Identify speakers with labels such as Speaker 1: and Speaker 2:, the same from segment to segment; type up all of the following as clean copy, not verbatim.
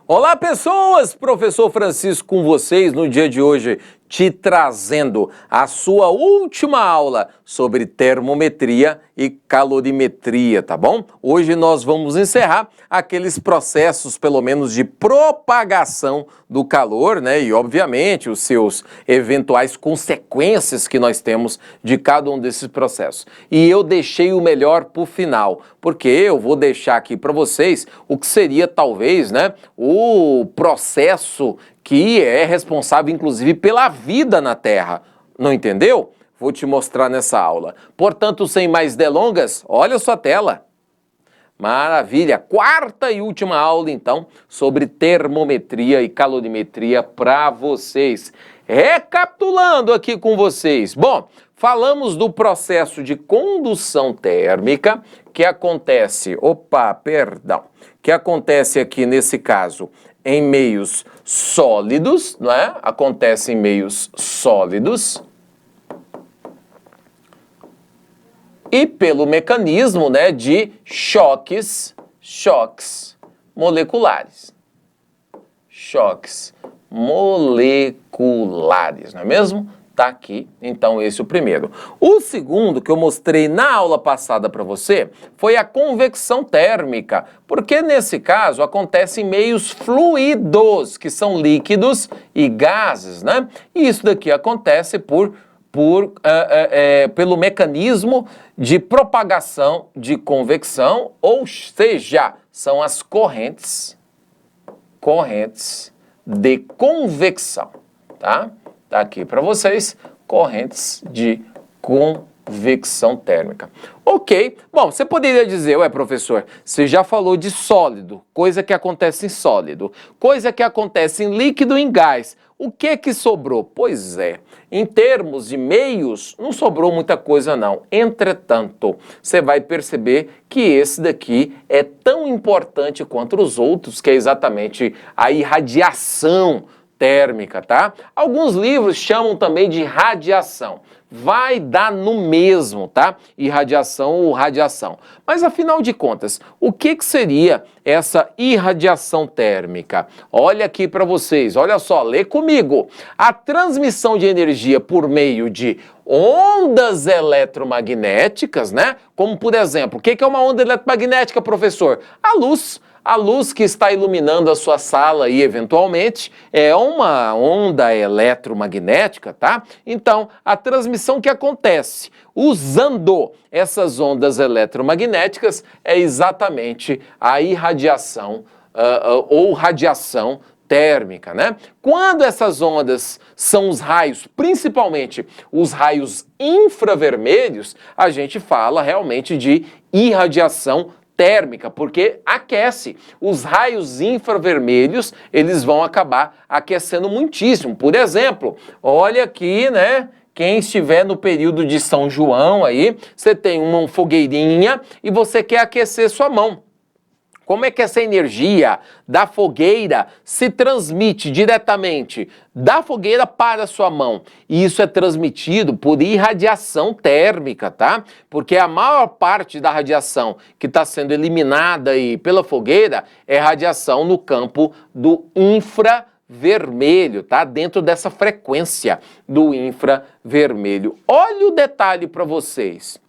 Speaker 1: Olá pessoas, professor Francisco com vocês no dia de hoje, te trazendo a sua última aula sobre termometria e calorimetria, tá bom? Hoje nós vamos encerrar aqueles processos, pelo menos de propagação do calor, né? E obviamente os seus eventuais consequências que nós temos de cada um desses processos. E eu deixei o melhor para o final, porque eu vou deixar aqui para vocês o que seria talvez, né, o processo que é responsável, inclusive, pela vida na Terra. Não entendeu? Vou te mostrar nessa aula. Portanto, sem mais delongas, olha a sua tela. Maravilha! Quarta e última aula, então, sobre termometria e calorimetria para vocês. Recapitulando aqui com vocês. Bom, falamos do processo de condução térmica que acontece... que acontece aqui, nesse caso, em meios sólidos, não é? Acontece em meios sólidos. E pelo mecanismo, né, de choques moleculares. Choques moleculares, não é mesmo? Tá aqui, então esse é o primeiro. O segundo que eu mostrei na aula passada para você foi a convecção térmica, porque nesse caso acontece em meios fluidos, que são líquidos e gases, né? E isso daqui acontece pelo mecanismo de propagação de convecção, ou seja, são as correntes de convecção, tá? Tá aqui para vocês, correntes de convecção térmica. Ok, bom, você poderia dizer, ué, professor, você já falou de sólido, coisa que acontece em sólido, coisa que acontece em líquido e em gás. O que sobrou? Pois é, em termos de meios, não sobrou muita coisa não. Entretanto, você vai perceber que esse daqui é tão importante quanto os outros, que é exatamente a irradiação térmica, tá? Alguns livros chamam também de radiação. Vai dar no mesmo, tá? Irradiação ou radiação. Mas afinal de contas, o que seria essa irradiação térmica? Olha aqui para vocês, olha só, lê comigo. A transmissão de energia por meio de ondas eletromagnéticas, né? Como por exemplo, o que é uma onda eletromagnética, professor? A luz. A luz que está iluminando a sua sala e, eventualmente, é uma onda eletromagnética, tá? Então, a transmissão que acontece usando essas ondas eletromagnéticas é exatamente a irradiação ou radiação térmica, né? Quando essas ondas são os raios, principalmente os raios infravermelhos, a gente fala realmente de irradiação térmica, porque aquece. Os raios infravermelhos, eles vão acabar aquecendo muitíssimo. Por exemplo, olha aqui, né? Quem estiver no período de São João aí, você tem uma fogueirinha e você quer aquecer sua mão. Como é que essa energia da fogueira se transmite diretamente da fogueira para a sua mão? E isso é transmitido por irradiação térmica, tá? Porque a maior parte da radiação que está sendo eliminada aí pela fogueira é radiação no campo do infravermelho, tá? Dentro dessa frequência do infravermelho. Olha o detalhe para vocês.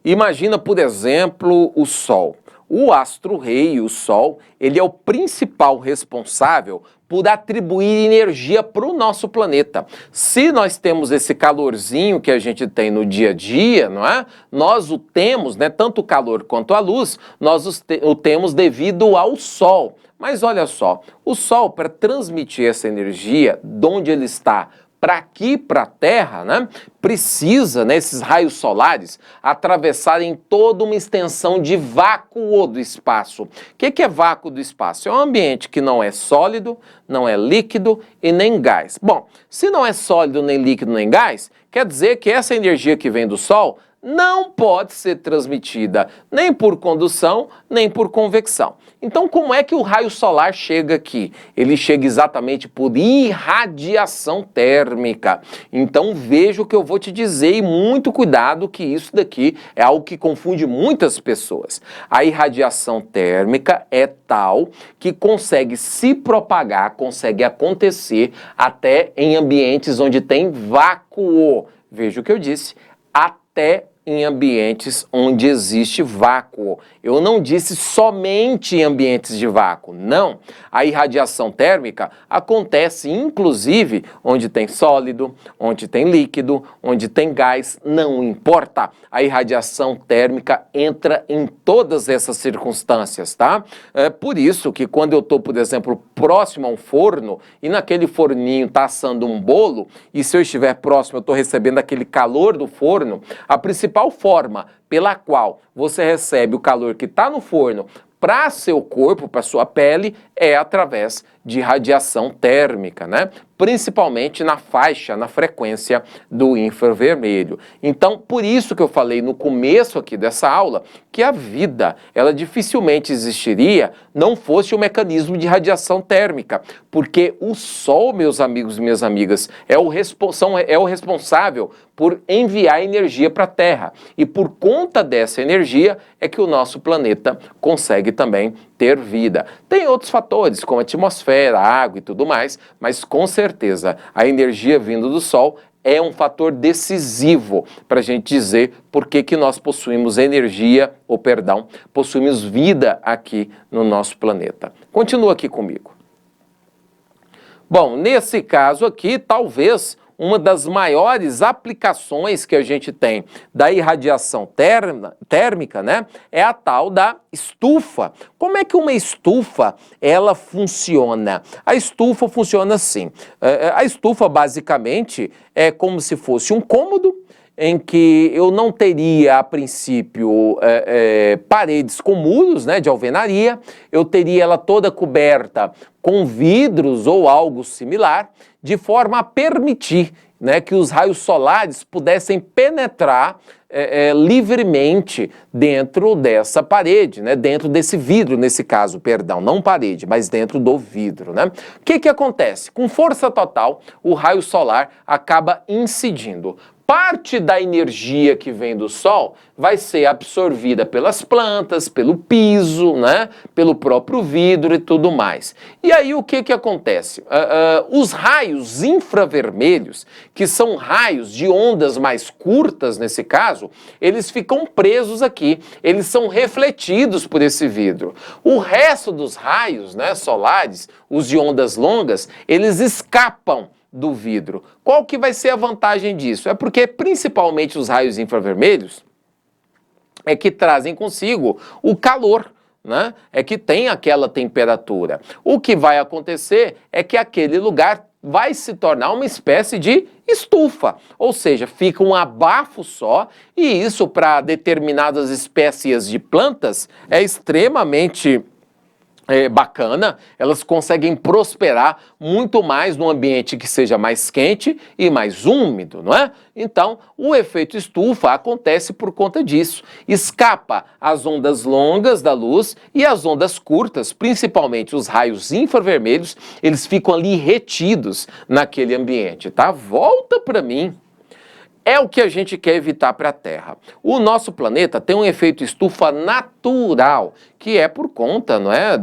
Speaker 1: Imagina, por exemplo, o Sol. O astro-rei, o Sol, ele é o principal responsável por atribuir energia para o nosso planeta. Se nós temos esse calorzinho que a gente tem no dia a dia, não é? Nós o temos, né, tanto o calor quanto a luz, nós o temos devido ao Sol. Mas olha só, o Sol, para transmitir essa energia, de onde ele está, para aqui, para a Terra, né, precisa, né, esses raios solares atravessarem toda uma extensão de vácuo do espaço. O que é vácuo do espaço? É um ambiente que não é sólido, não é líquido e nem gás. Bom, se não é sólido, nem líquido, nem gás, quer dizer que essa energia que vem do Sol não pode ser transmitida nem por condução, nem por convecção. Então, como é que o raio solar chega aqui? Ele chega exatamente por irradiação térmica. Então, veja o que eu vou te dizer e muito cuidado que isso daqui é algo que confunde muitas pessoas. A irradiação térmica é tal que consegue se propagar, consegue acontecer até em ambientes onde tem vácuo. Veja o que eu disse, até em ambientes onde existe vácuo. Eu não disse somente em ambientes de vácuo, não. A irradiação térmica acontece inclusive onde tem sólido, onde tem líquido, onde tem gás, não importa. A irradiação térmica entra em todas essas circunstâncias, tá? É por isso que quando eu estou, por exemplo, próximo a um forno e naquele forninho está assando um bolo, e se eu estiver próximo eu estou recebendo aquele calor do forno, a principal forma pela qual você recebe o calor que está no forno para seu corpo, para sua pele, é através de radiação térmica, né? Principalmente na faixa, na frequência do infravermelho. Então, por isso que eu falei no começo aqui dessa aula, que a vida, ela dificilmente existiria não fosse o mecanismo de radiação térmica, porque o Sol, meus amigos e minhas amigas, é o responsável por enviar energia para a Terra. E por conta dessa energia é que o nosso planeta consegue também ter vida. Tem outros fatores, como a atmosfera, a água e tudo mais, mas com certeza a energia vindo do Sol é um fator decisivo para a gente dizer por que nós possuímos energia, possuímos vida aqui no nosso planeta. Continua aqui comigo. Bom, nesse caso aqui, talvez uma das maiores aplicações que a gente tem da irradiação térmica, né, é a tal da estufa. Como é que uma estufa, ela funciona? A estufa funciona assim. A estufa, basicamente, é como se fosse um cômodo em que eu não teria, a princípio, paredes com muros, né, de alvenaria, eu teria ela toda coberta com vidros ou algo similar, de forma a permitir, né, que os raios solares pudessem penetrar livremente dentro dessa parede, né, dentro desse vidro, nesse caso, perdão, não parede, mas dentro do vidro, né? O que acontece? Com força total, o raio solar acaba incidindo. Parte da energia que vem do Sol vai ser absorvida pelas plantas, pelo piso, né, pelo próprio vidro e tudo mais. E aí o que acontece? Os raios infravermelhos, que são raios de ondas mais curtas nesse caso, eles ficam presos aqui, eles são refletidos por esse vidro. O resto dos raios, né, solares, os de ondas longas, eles escapam do vidro. Qual que vai ser a vantagem disso? É porque principalmente os raios infravermelhos é que trazem consigo o calor, né? É que tem aquela temperatura. O que vai acontecer é que aquele lugar vai se tornar uma espécie de estufa, ou seja, fica um abafo só, e isso para determinadas espécies de plantas é extremamente bacana, elas conseguem prosperar muito mais num ambiente que seja mais quente e mais úmido, não é? Então, o efeito estufa acontece por conta disso. Escapa as ondas longas da luz e as ondas curtas, principalmente os raios infravermelhos, eles ficam ali retidos naquele ambiente, tá? Volta para mim. É o que a gente quer evitar para a Terra. O nosso planeta tem um efeito estufa natural, que é por conta, não é,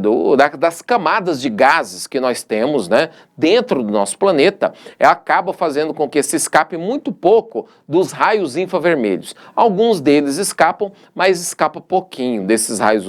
Speaker 1: das camadas de gases que nós temos, né, dentro do nosso planeta, acaba fazendo com que se escape muito pouco dos raios infravermelhos. Alguns deles escapam, mas escapa pouquinho desses raios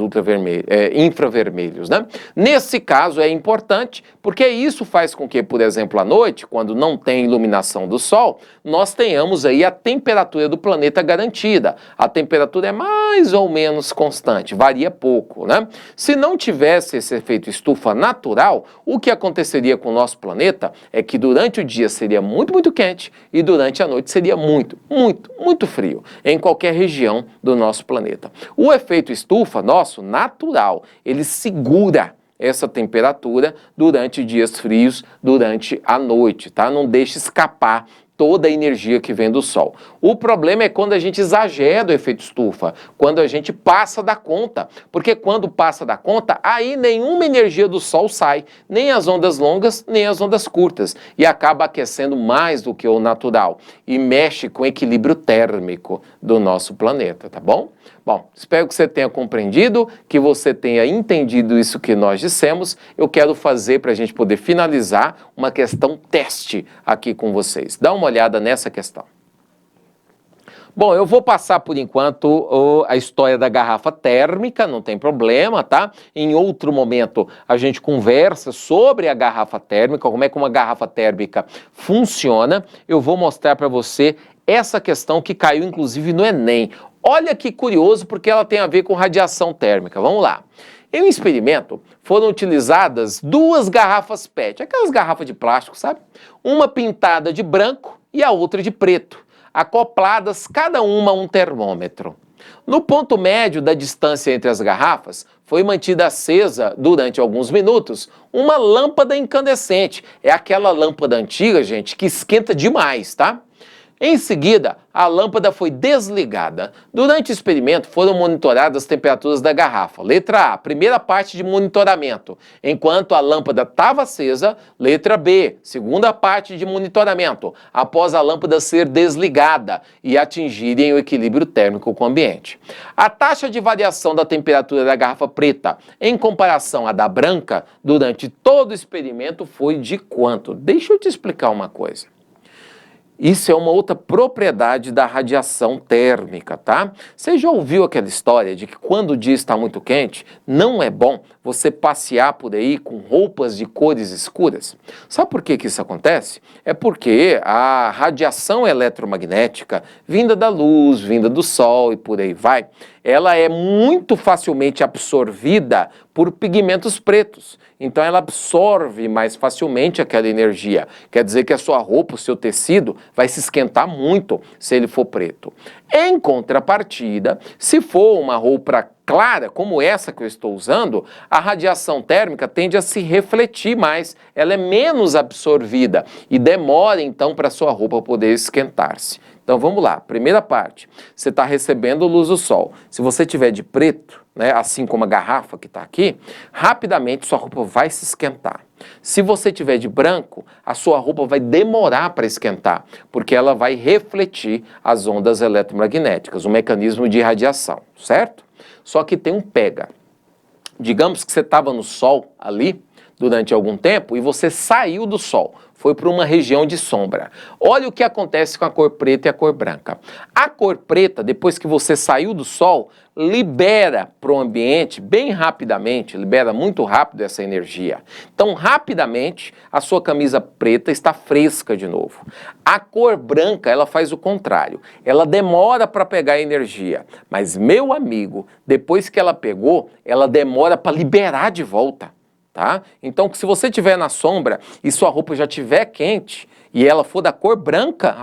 Speaker 1: infravermelhos, né? Nesse caso é importante, porque isso faz com que, por exemplo, à noite, quando não tem iluminação do Sol, nós tenhamos aí a temperatura do planeta garantida. A temperatura é mais ou menos constante, varia pouco, né? Se não tivesse esse efeito estufa natural, o que aconteceria com o nosso planeta é que durante o dia seria muito, muito quente e durante a noite seria muito, muito, muito frio em qualquer região do nosso planeta. O efeito estufa nosso, natural, ele segura essa temperatura durante dias frios, durante a noite, tá? Não deixa escapar toda a energia que vem do Sol. O problema é quando a gente exagera o efeito estufa, quando a gente passa da conta, porque quando passa da conta, aí nenhuma energia do Sol sai, nem as ondas longas, nem as ondas curtas, e acaba aquecendo mais do que o natural, e mexe com o equilíbrio térmico do nosso planeta, tá bom? Bom, espero que você tenha compreendido, que você tenha entendido isso que nós dissemos. Eu quero fazer, para a gente poder finalizar, uma questão teste aqui com vocês. Dá uma olhada nessa questão. Bom, eu vou passar por enquanto a história da garrafa térmica, não tem problema, tá? Em outro momento a gente conversa sobre a garrafa térmica, como é que uma garrafa térmica funciona. Eu vou mostrar para você essa questão que caiu inclusive no Enem. Olha que curioso, porque ela tem a ver com radiação térmica. Vamos lá. Em um experimento, foram utilizadas 2 garrafas PET, aquelas garrafas de plástico, sabe? Uma pintada de branco e a outra de preto, acopladas cada uma a um termômetro. No ponto médio da distância entre as garrafas, foi mantida acesa, durante alguns minutos, uma lâmpada incandescente. É aquela lâmpada antiga, gente, que esquenta demais, tá? Em seguida, a lâmpada foi desligada. Durante o experimento, foram monitoradas as temperaturas da garrafa. Letra A, primeira parte de monitoramento, enquanto a lâmpada estava acesa. Letra B, segunda parte de monitoramento, após a lâmpada ser desligada e atingirem o equilíbrio térmico com o ambiente. A taxa de variação da temperatura da garrafa preta, em comparação à da branca, durante todo o experimento foi de quanto? Deixa eu te explicar uma coisa. Isso é uma outra propriedade da radiação térmica, tá? Você já ouviu aquela história de que quando o dia está muito quente, não é bom você passear por aí com roupas de cores escuras? Sabe por que isso acontece? É porque a radiação eletromagnética, vinda da luz, vinda do Sol e por aí vai, ela é muito facilmente absorvida por pigmentos pretos. Então ela absorve mais facilmente aquela energia. Quer dizer que a sua roupa, o seu tecido, vai se esquentar muito se ele for preto. Em contrapartida, se for uma roupa clara, como essa que eu estou usando, a radiação térmica tende a se refletir mais, ela é menos absorvida e demora então para a sua roupa poder esquentar-se. Então vamos lá, primeira parte, você está recebendo luz do sol. Se você tiver de preto, né, assim como a garrafa que está aqui, rapidamente sua roupa vai se esquentar. Se você tiver de branco, a sua roupa vai demorar para esquentar, porque ela vai refletir as ondas eletromagnéticas, um mecanismo de radiação, certo? Só que tem um pega. Digamos que você estava no sol ali durante algum tempo e você saiu do sol, foi para uma região de sombra. Olha o que acontece com a cor preta e a cor branca. A cor preta, depois que você saiu do sol, libera para o ambiente bem rapidamente, libera muito rápido essa energia. Então, rapidamente, a sua camisa preta está fresca de novo. A cor branca, ela faz o contrário. Ela demora para pegar a energia. Mas, meu amigo, depois que ela pegou, ela demora para liberar de volta. Tá? Então, se você estiver na sombra e sua roupa já estiver quente e ela for da cor branca,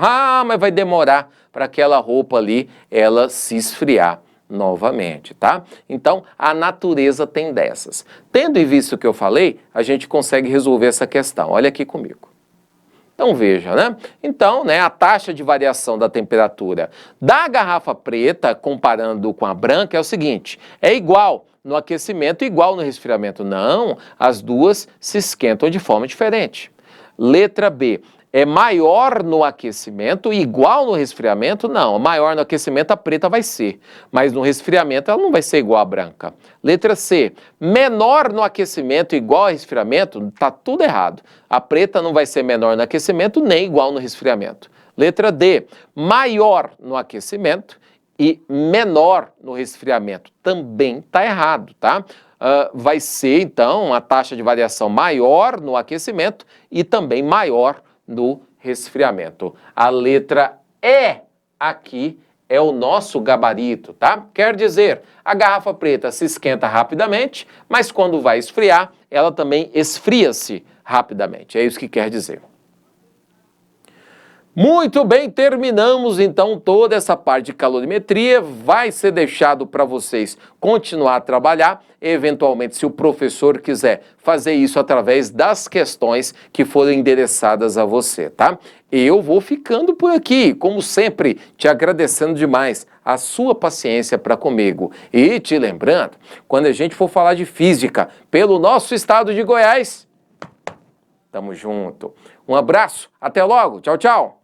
Speaker 1: mas vai demorar para aquela roupa ali, ela se esfriar novamente, tá? Então, a natureza tem dessas. Tendo em vista o que eu falei, a gente consegue resolver essa questão. Olha aqui comigo. Então, veja, né? Então, né, a taxa de variação da temperatura da garrafa preta, comparando com a branca, é o seguinte, é igual no aquecimento, igual no resfriamento. Não, as duas se esquentam de forma diferente. Letra B, é maior no aquecimento e igual no resfriamento? Não, maior no aquecimento a preta vai ser, mas no resfriamento ela não vai ser igual à branca. Letra C, menor no aquecimento e igual ao resfriamento? Tá tudo errado. A preta não vai ser menor no aquecimento nem igual no resfriamento. Letra D, maior no aquecimento e menor no resfriamento. Também está errado, tá? Vai ser, então, a taxa de variação maior no aquecimento e também maior no resfriamento. A letra E aqui é o nosso gabarito, tá? Quer dizer, a garrafa preta se esquenta rapidamente, mas quando vai esfriar, ela também esfria-se rapidamente. É isso que quer dizer. Muito bem, terminamos então toda essa parte de calorimetria. Vai ser deixado para vocês continuar a trabalhar, eventualmente, se o professor quiser fazer isso através das questões que foram endereçadas a você, tá? Eu vou ficando por aqui, como sempre, te agradecendo demais a sua paciência para comigo. E te lembrando, quando a gente for falar de física pelo nosso estado de Goiás, tamo junto. Um abraço, até logo, tchau, tchau.